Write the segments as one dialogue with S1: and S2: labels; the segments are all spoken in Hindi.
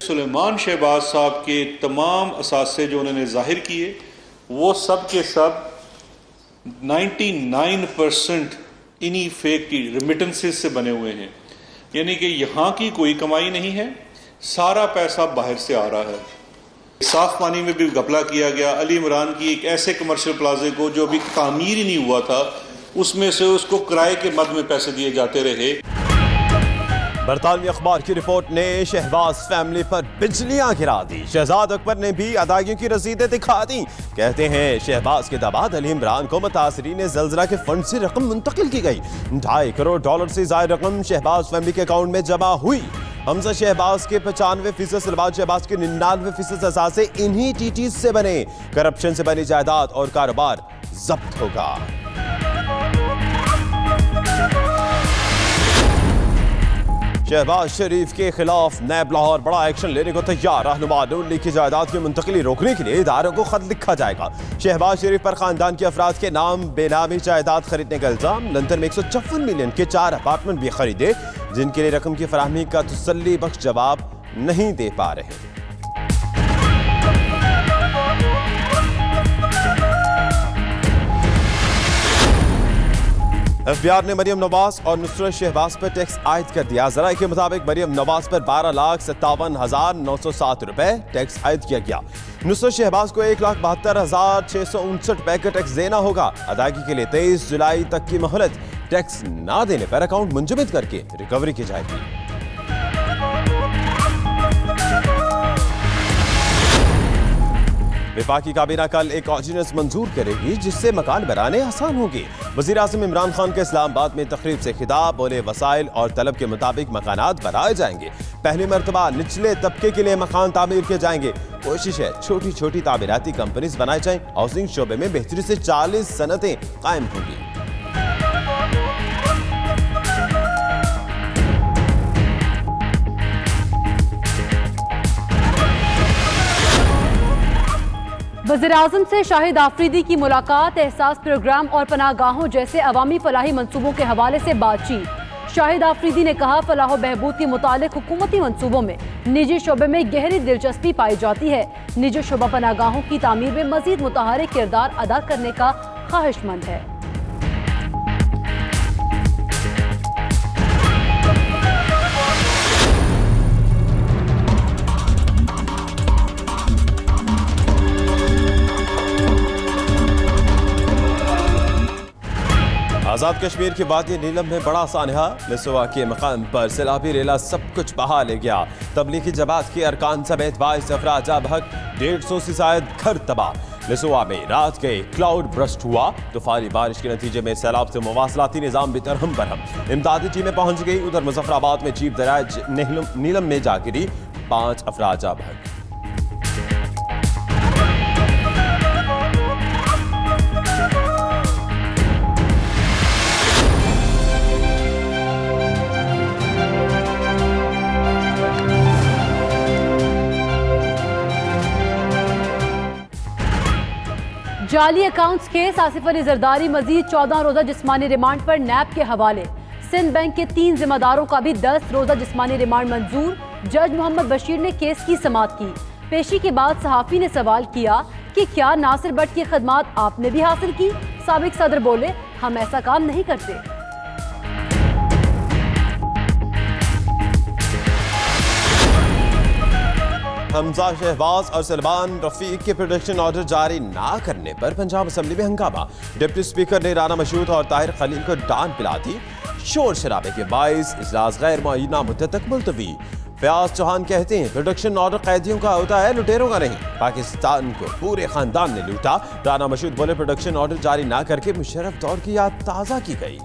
S1: सुलेमान शहबाज साहब के तमाम असासे जो उन्होंने जाहिर किए वो सब के सब 99% इन्हीं फेक की रिमिटेंसेस से बने हुए हैं, यानी कि यहाँ की कोई कमाई नहीं है, सारा पैसा बाहर से आ रहा है। साफ पानी में भी घपला किया गया। अली इमरान की एक ऐसे कमर्शियल प्लाजे को जो अभी तामीर ही नहीं हुआ था, उसमें से उसको किराए के मद में पैसे दिए जाते रहे।
S2: बरतानवी अखबार की रिपोर्ट ने शहबाज फैमिली पर बिजलियां गिरा दी। शहजाद अकबर ने भी अदायगियों की रसीदें दिखा दी। कहते हैं शहबाज के दामाद अली इमरान को मुतासरीन ज़ल्ज़ला के फंड से रकम मुंतकिल की गई। $2.5 करोड़ से ज़ायद रकम शहबाज फैमिली के अकाउंट में जमा हुई। हमजा शहबाज के 95%, सलमान शहबाज के 99% असासे इन्हीं टीटीज से बने। करप्शन से बनी जायदाद और कारोबार जब्त होगा। शहबाज शरीफ के खिलाफ नैब लाहौर बड़ा एक्शन लेने को तैयार। रहनुमा नून लीग की जायदाद की मुंतकिली रोकने के लिए इदारों को खत लिखा जाएगा। शहबाज शरीफ पर खानदान के अफराद के नाम बेनामी जायदाद खरीदने का इल्जाम। लंदन में 154 मिलियन के 4 अपार्टमेंट भी खरीदे, जिनके लिए रकम की फराहमी का तसल्ली बख्श जवाब नहीं दे पा रहे। FBI ने मरियम नवाज और नुसरत शहबाज पर टैक्स आयद कर दिया। ज़राए के मुताबिक मरियम नवाज पर 12,57,907 रुपए टैक्स आयद किया गया। नुसरत शहबाज को 1,72,659 रुपए का टैक्स देना होगा। अदायगी के लिए 23 जुलाई तक की मोहलत। टैक्स ना देने पर अकाउंट मुंजमद करके रिकवरी की जाएगी। वफाकी काबीना कल एक ऑर्डिनेंस मंजूर करेगी जिससे मकान बनाने आसान होंगे। वज़ीर आज़म इमरान खान के इस्लामाबाद में तकरीब से खिताब। बोले वसाइल और तलब के मुताबिक मकानात बनाए जाएंगे। पहली मरतबा निचले तबके के लिए मकान तामीर किए जाएंगे। कोशिश है छोटी छोटी तामीराती कंपनीज बनाई जाएं। हाउसिंग शोबे में बेहतरी से 40 सनतें कायम होंगी।
S3: वज़ीर-ए-आज़म से शाहिद आफरीदी की मुलाकात। एहसास प्रोग्राम और पनाहगाहों जैसे अवामी फलाही मंसूबों के हवाले से बातचीत। शाहिद आफरीदी ने कहा, फलाह व बहबूद के मुतालिक हुकूमती मंसूबों में निजी शोबे में गहरी दिलचस्पी पाई जाती है। निजी शोबा पनाहगाहों की तामीर में मजीद मुतहरिक किरदार अदा करने का ख्वाहिशमंद है।
S2: आज़ाद कश्मीर की वादी नीलम में बड़ा सानहा। लिसवा के मकाम पर सैलाबी रेला सब कुछ बहा ले गया। तबलीगी जमात के अरकान समेत 22 अफराद जा बहक, 150 से जायद घर तबाह। लिसवा में रात के क्लाउड ब्रस्ट हुआ। तूफानी बारिश के नतीजे में सैलाब से मवासलाती निज़ाम भी तरहम बरहम। इमदादी टीमें पहुंच गई। उधर मुजफ्फराबाद में जीप दरिया नीलम में जा गिरी, 5 अफराद जा बहक।
S3: जाली अकाउंट्स केस। आसिफ अली जरदारी मजीद 14 रोजा जिस्मानी रिमांड पर नैब के हवाले। सिंध बैंक के 3 जिम्मेदारों का भी 10 रोजा जिस्मानी रिमांड मंजूर। जज मोहम्मद बशीर ने केस की समाअत की। पेशी के बाद सहाफी ने सवाल किया कि क्या नासिर भट्ट की खदमात आपने भी हासिल की? साबिक सदर बोले, हम ऐसा काम नहीं करते।
S2: हमजा शहबाज और सलमान रफीक के प्रोटेक्शन ऑर्डर जारी ना करने पर पंजाब असेंबली में हंगामा। डिप्टी स्पीकर ने राना मशहूद और ताहिर खलील को डांट पिला दी। शोर शराबे के बाइस इजलास गैर मुअय्यना मुद्दत तक मुलतवी। फयाज चौहान कहते हैं प्रोटेक्शन ऑर्डर कैदियों का होता है, लुटेरों का नहीं। पाकिस्तान को पूरे खानदान ने लूटा। राना मशहूद बोले प्रोटेक्शन ऑर्डर जारी ना करके मुशर्रफ दौर की याद ताज़ा की गई।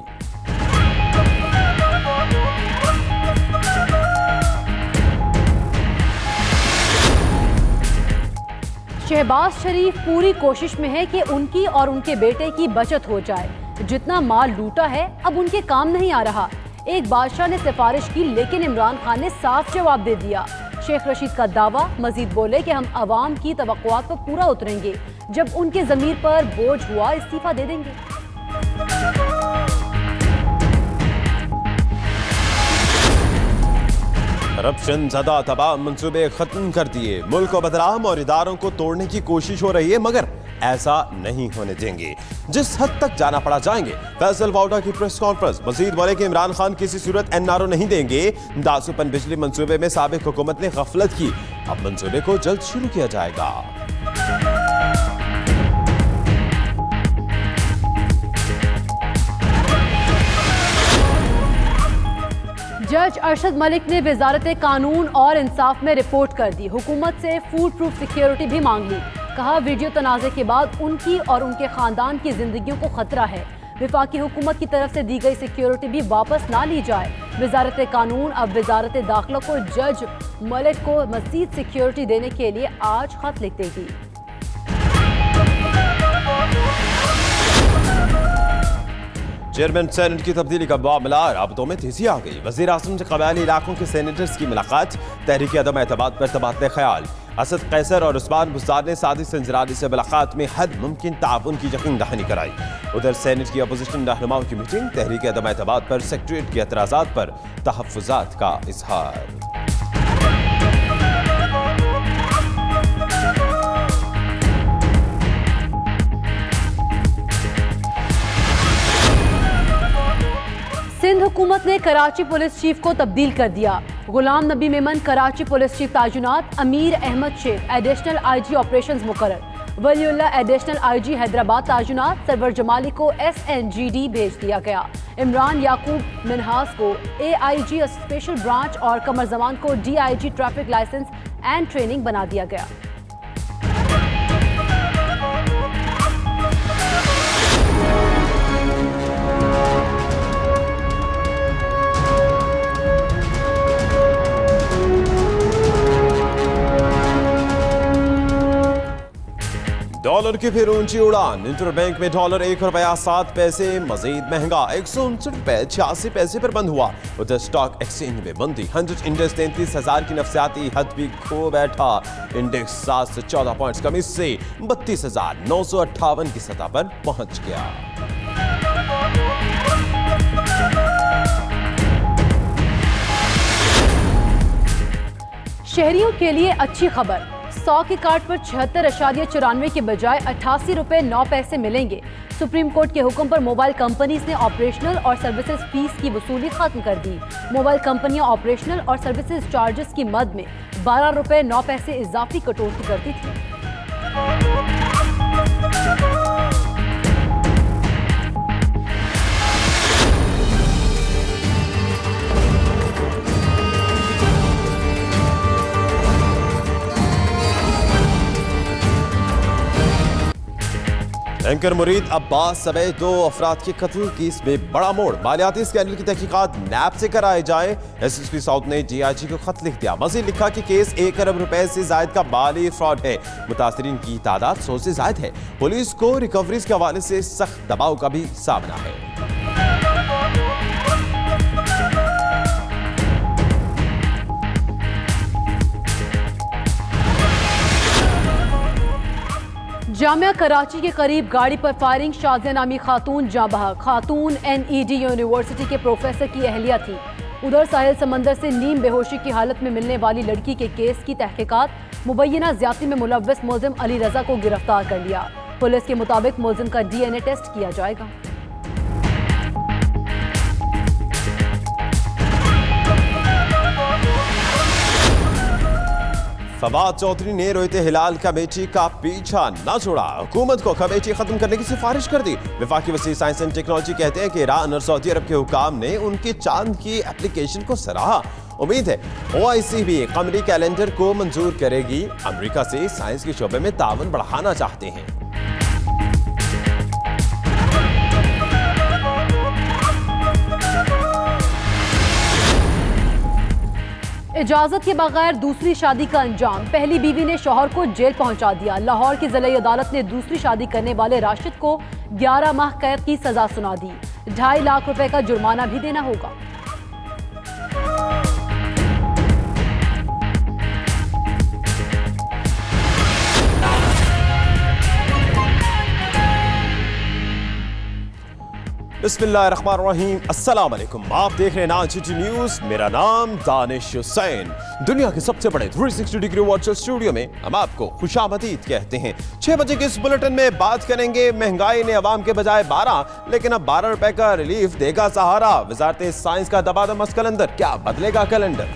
S3: शहबाज शरीफ पूरी कोशिश में है कि उनकी और उनके बेटे की बचत हो जाए। जितना माल लूटा है अब उनके काम नहीं आ रहा। एक बादशाह ने सिफारिश की लेकिन इमरान खान ने साफ जवाब दे दिया। शेख रशीद का दावा। मजीद बोले कि हम अवाम की तवक्कुआत पर पूरा उतरेंगे। जब उनके ज़मीर पर बोझ हुआ इस्तीफा दे देंगे।
S2: करप्शन ज़दा तबाह मंसूबे खत्म कर दिए, मुल्क को बदनाम और इदारों को तोड़ने की कोशिश हो रही है, मगर ऐसा नहीं होने देंगे। जिस हद तक जाना पड़ा जाएंगे। फैसल वाउडा की प्रेस कॉन्फ्रेंस। मजीद बोले कि इमरान खान किसी सूरत एनआरओ नहीं देंगे। दासूपन बिजली मंसूबे में साबिक हुकूमत ने गफलत की, अब मंसूबे को जल्द शुरू किया जाएगा।
S3: जज अरशद मलिक ने वजारत कानून और इंसाफ में रिपोर्ट कर दी। हुकूमत से फूड प्रूफ सिक्योरिटी भी मांग ली। कहा वीडियो तनाज़े के बाद उनकी और उनके खानदान की जिंदगियों को खतरा है। वफाकी हुकूमत की तरफ से दी गई सिक्योरिटी भी वापस ना ली जाए। वजारत कानून अब वजारत दाखिला को जज मलिक को मज़ीद सिक्योरिटी देने के लिए आज खत लिख देगी।
S2: चेयरमैन सेनेट की तब्दीली का मामला राबतों में तेजी आ गई। वज़ीर आज़म से कबायली इलाकों के सेनेटर्स की मुलाकात। तहरीक अदम एतमाद पर तबादले ख्याल। असद कैसर और उस्मान बुज़दार ने सादिक संजरानी से मुलाकात में हर मुमकिन ताउन की यकीन दहानी कराई। उधर सेनेट की अपोजिशन रहनुमाओं की मीटिंग। तहरीक अदम एतमाद पर सेक्रेटरीट के एतराज़ात पर तहफ़्फ़ुज़ात का इजहार।
S3: सिंध हुकूमत ने कराची पुलिस चीफ को तब्दील कर दिया। गुलाम नबी मेमन कराची पुलिस चीफ ताजुनात, Amir Ahmed Shaikh additional IG operations मुकर्रर, वलीउल्लाह एडिशनल आईजी हैदराबाद ताजुनात, सरवर जमाली को SNGD भेज दिया गया। इमरान याकूब मिनहास को AIG स्पेशल ब्रांच और कमर जमान को DIG traffic licence and training बना दिया गया।
S2: डॉलर की फिर ऊंची उड़ान। इंटरबैंक में डॉलर ₹1.07 मजीद महंगा, 159 रुपए 86 पैसे पर बंद हुआ। उधर स्टॉक एक्सचेंज में मंदी। 100 इंडेक्स 33,000 की नफसियाती हद भी खो बैठा। इंडेक्स 7 से 14 पॉइंट्स कमी से 32,958 की सतह पर पहुंच गया।
S3: शहरियों के लिए अच्छी खबर। 100 के कार्ड पर 76.94 के बजाय 88 रुपए 9 पैसे मिलेंगे। सुप्रीम कोर्ट के हुक्म पर मोबाइल कंपनीज ने ऑपरेशनल और सर्विसेज फीस की वसूली खत्म कर दी। मोबाइल कंपनियां ऑपरेशनल और सर्विसेज चार्जेस की मद में 12 रुपए 9 पैसे इजाफी कटौती करती थी।
S2: एंकर मुरीद अब्बास समेत 2 अफराद के कत्ल केस में बड़ा मोड़। मालियाती स्कैंडल की तहकीकात नैब से कराए जाए। SSP साउथ ने DIG को खत लिख दिया। मजीद लिखा कि केस 1 अरब रुपए से जायद का माली फ्रॉड है। मुतासरीन की तादाद 100 से जायद है। पुलिस को रिकवरीज के हवाले से सख्त दबाव का भी सामना है।
S3: जामिया कराची के करीब गाड़ी पर फायरिंग। शाज़िया नामी खातून जाँ बहक। खातून NED यूनिवर्सिटी के प्रोफेसर की अहलिया थी। उधर साहिल समंदर से नीम बेहोशी की हालत में मिलने वाली लड़की के केस की तहकीकात। मुबैना ज्यादती में मुलव्वस मुल्जिम अली रजा को गिरफ्तार कर लिया। पुलिस के मुताबिक मुल्जिम का DNA टेस्ट किया जाएगा।
S2: फवाद चौधरी ने रोयते हिलाल कमेटी का पीछा न छोड़ा। हुकूमत को कमेटी खत्म करने की सिफारिश कर दी। वफाकी वज़ीर साइंस एंड टेक्नोलॉजी कहते हैं कि ईरान और सऊदी अरब के हुकाम ने उनकी चांद की एप्लीकेशन को सराहा। उम्मीद है OIC भी कमरी कैलेंडर को मंजूर करेगी। अमेरिका से साइंस के शोबे में ताउन बढ़ाना चाहते हैं।
S3: इजाजत के बगैर दूसरी शादी का अंजाम। पहली बीवी ने शौहर को जेल पहुंचा दिया। लाहौर की ज़िला अदालत ने दूसरी शादी करने वाले राशिद को 11 माह कैद की सजा सुना दी। 2.5 लाख रुपए का जुर्माना भी देना होगा।
S2: बिस्मिल्लाहिर्रहमानिर्रहीम, अस्सलाम वालेकुम। आप देख रहे हैं नाजीटी न्यूज़। मेरा नाम दानिश हुसैन। दुनिया के सबसे बड़े 360 डिग्री वर्चुअल स्टूडियो में हम आपको खुशामदीद कहते हैं। 6 बजे के इस बुलेटिन में बात करेंगे महंगाई ने अवाम के बजाय 12 लेकिन अब 12 रुपए का रिलीफ देगा सहारा। वजारत साइंस का दबादमस कैलेंडर, क्या बदलेगा कैलेंडर?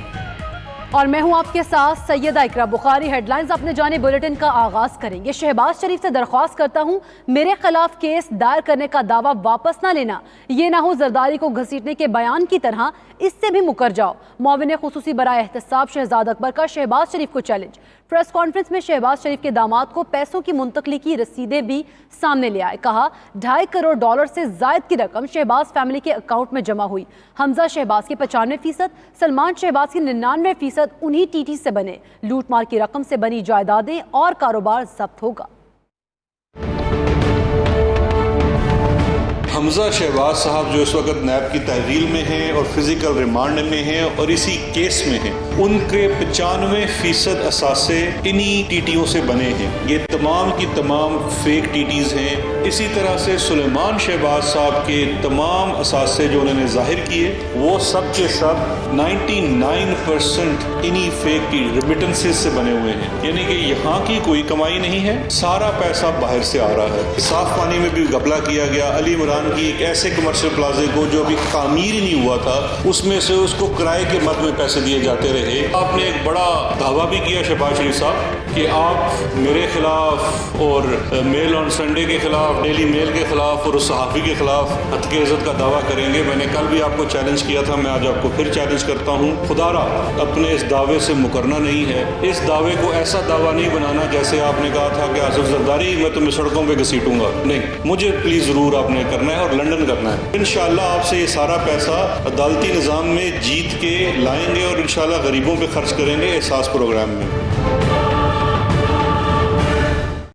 S3: और मैं हूं आपके साथ सैयदा इकरा बुखारी। हेडलाइंस अपने जाने बुलेटिन का आगाज करेंगे। शहबाज शरीफ से दरख्वास्त करता हूं मेरे खिलाफ केस दायर करने का दावा वापस ना लेना, ये ना हो जरदारी को घसीटने के बयान की तरह, इससे भी मुकर जाओ। मुआविन खुसूसी बराए एहतसाब शहजाद अकबर का शहबाज शरीफ को चैलेंज। प्रेस कॉन्फ्रेंस में शहबाज शरीफ के दामाद को पैसों की मुंतकली की रसीदें भी सामने ले आए। कहा $2.5 करोड़ से जायद की रकम शहबाज फैमिली के अकाउंट में जमा हुई। हमजा शहबाज के 95%, सलमान शहबाज के 99% उन्हीं टीटी से बने। लूटमार की रकम से बनी जायदादें और कारोबार जब्त होगा।
S1: हमजा शहबाज साहब जो इस वक्त नैब की तहवील में हैं और फिजिकल रिमांड में हैं और इसी केस में हैं, उनके 95% असासे इन्हीं टीटीओ से बने हैं। ये तमाम की तमाम फेक टीटीज हैं। इसी तरह से सुलेमान शहबाज साहब के तमाम असासे जो उन्होंने जाहिर किए, वो सब के सब 99% इन्हीं फेक रिमिटेंसेस से बने हुए हैं। यानी कि यहाँ की कोई कमाई नहीं है, सारा पैसा बाहर से आ रहा है। साफ पानी में भी घपला किया गया। अली इमरान की एक ऐसे कमर्शियल प्लाजे को जो अभी तामीर ही नहीं हुआ था, उसमें से उसको किराए के मद में पैसे दिए जाते रहे। आपने एक बड़ा दावा भी किया शहबाज शरीफ साहब कि आप मेरे खिलाफ और मेल ऑन संडे के खिलाफ, डेली मेल के खिलाफ और उस सहाफ़ी के खिलाफ हद के इज़्ज़त का दावा करेंगे। मैंने कल भी आपको चैलेंज किया था, मैं आज आपको फिर चैलेंज करता हूँ। खुदारा अपने इस दावे से मुकरना नहीं है। इस दावे को ऐसा दावा नहीं बनाना जैसे आपने कहा था कि आसिफ जरदारी मैं तुम्हें सड़कों पर घसीटूंगा। नहीं, मुझे प्लीज़ ज़रूर आपने करना है और लंदन करना है। इंशाल्लाह आपसे ये सारा पैसा अदालती निज़ाम में जीत के लाएंगे और इंशाल्लाह गरीबों पे खर्च करेंगे एहसास प्रोग्राम में।